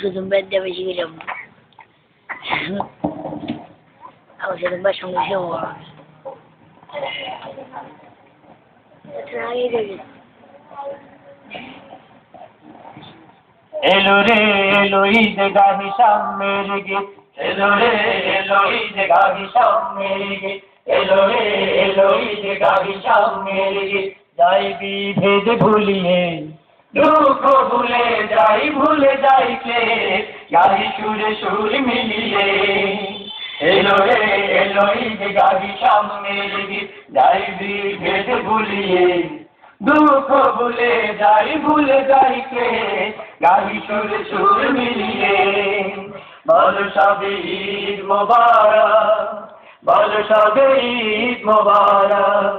Ausudum ben de beceririm. Ausudum ben সঙ্গে সেও আগে গেছে এলো রে এলো ঈদ গাহি সামের গীত এলো রে এলো ঈদ গাহি সামের গীত এলো রে এলো ঈদ গাহি সামের গীত যাই বিভেদ ভুলিয়ে দুঃখ ভুলে যাই কে গাহি সুরে সুর মিলিয়ে এলো রে এলো ঈদ গাহি সামের গীত যাই বিভেদ ভুলিয়ে দুঃখ ভুলে যাই কে গাহি সুরে সুর মিলিয়ে বল সবে ঈদ মোবারক বল সবে ঈদ মোবারক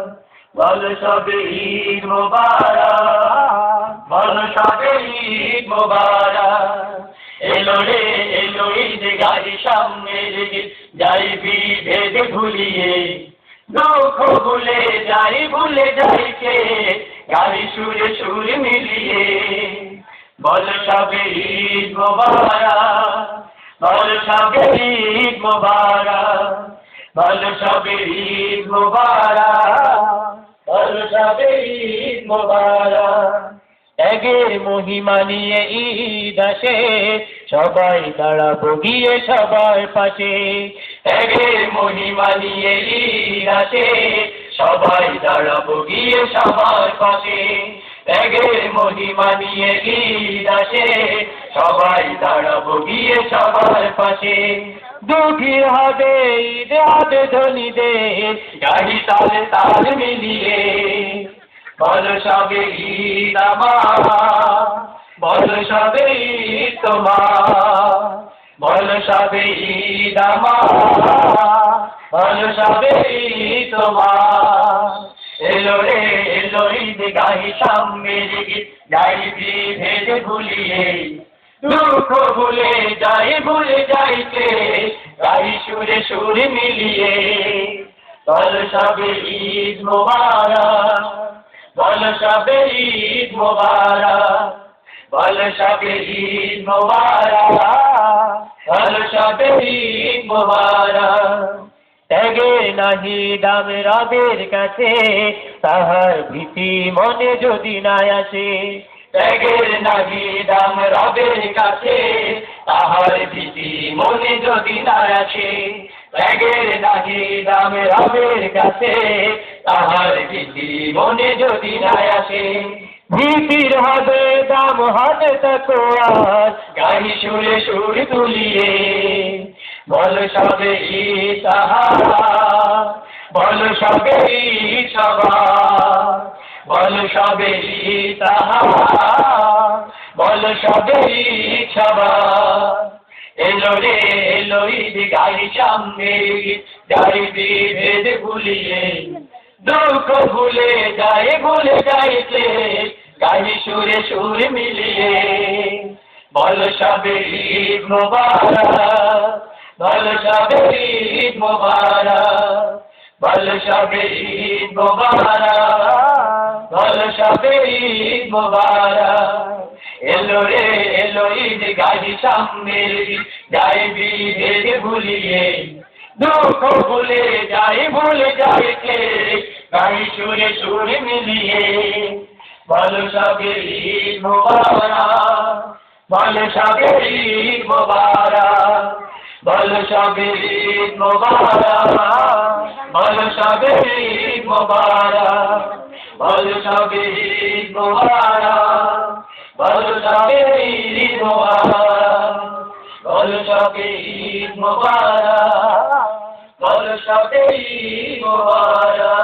বল সবে ঈদ মোবারক বল সবে ঈদ মোবারক এলো রে এলো ঈদ গাহি সামনের গীত যাই বিভেদ ভুলিয়ে দুঃখ ভুলে যাই কে গাহি সুরে সুর মিলিয়ে বল সবে ঈদ মোবারক বল সবে ঈদ মোবারক বল সবে ঈদ মোবারক বল সবে ঈদ মোবারক ত্যাগের মহিমা নিয়ে ঈদ আসে সবাই দাঁড়াবো গিয়ে সবার পাশে ত্যাগের মহিমা নিয়ে ঈদ আসে সবাই দাঁড়াবো গিয়ে সবার পাশে ত্যাগের মহিমা নিয়ে ঈদ আসে সবাই দাঁড়াবো গিয়ে সবার পাশে দুঃখী হবে ঈদ হবে ধনীদের গাহি তালে তাল মিলিয়ে বল সবে ঈদ আমার বল সবে ঈদ তোমার বল সবে ঈদ আমার বল সবে ঈদ তোমার এলো রে এলো ঈদ গাহি সামনের গীত যাই বিভেদ ভুলিয়ে দুঃখ ভুলে যাই কে গাহি সুরে সুর মিলিয়ে বল সবে ঈদ মোবারক বল সবে ঈদ মোবারক বল সবে ঈদ মোবারক বল সবে ঈদ মোবারক ত্যাগে নাহি দাম রবের কাছে তাহার ভীতি মনে যদি না আসে ত্যাগের নাহি দাম রবের কাছে তাহার ভীতি মনে যদি না আসে ত্যাগের নাহি দাম রবের কাছে তাহার ভীতি মনে যদি না আসে ভীতির হবে দাম হবে তাকওয়া গাহি সুরে সুর তুলিয়ে বল সবে ঈদ তাহার বল সবে ঈদ সবার বল সবে ঈদ তাহার বল সবে ঈদ সবার এলো রে এলো ঈদ গাহি সামনের গীত যাই বিভেদ ভুলিয়ে দুঃখ ভুলে যাই কে গাহি সুরে সুর মিলিয়ে বল সবে ঈদ মোবারক বল সবে ঈদ মোবারক বল সবে ঈদ মোবারক বল সবে ঈদ মোবারক এলো রে এলো ঈদ গাহি সামনের গীত যাই বিভেদ ভুলিয়ে দুঃখ ভুলে যাই কে গাহি সুরে সুর মিলিয়ে বল সবে ঈদ মোবারক বল সবে ঈদ মোবারক বল সবে ঈদ মোবারক বল সবে ঈদ মোবারক বল সবে ঈদ মোবারক বল সবে ঈদ মোবারক বল সবে ঈদ মোবারক বল সবে ঈদ মোবারক